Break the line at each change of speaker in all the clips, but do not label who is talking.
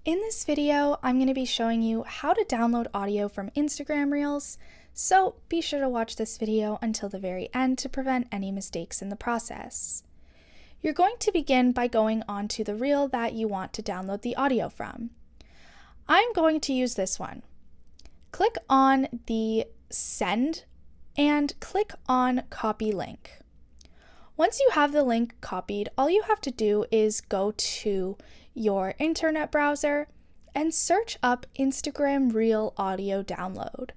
In this video, I'm going to be showing you how to download audio from Instagram Reels, so be sure to watch this video until the very end to prevent any mistakes in the process. You're going to begin by going onto the reel that you want to download the audio from. I'm going to use this one. Click on the Send and click on Copy Link. Once you have the link copied, all you have to do is go to your internet browser and search up Instagram Reel Audio Download.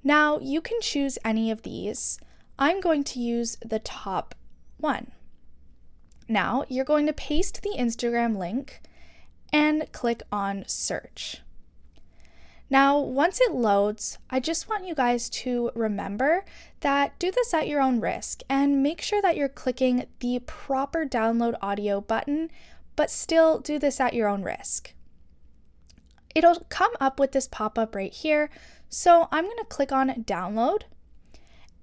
Now, you can choose any of these. I'm going to use the top one. Now, you're going to paste the Instagram link and click on Search. Now, once it loads, I just want you guys to remember that do this at your own risk and make sure that you're clicking the proper download audio button, but still do this at your own risk. It'll come up with this pop-up right here, so I'm going to click on Download,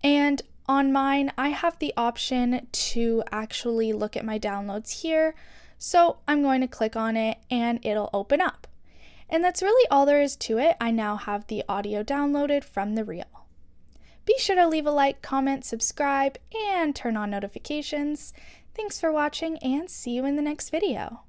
and on mine, I have the option to actually look at my downloads here, so I'm going to click on it and it'll open up. And that's really all there is to it. I now have the audio downloaded from the reel. Be sure to leave a like, comment, subscribe, and turn on notifications. Thanks for watching and see you in the next video.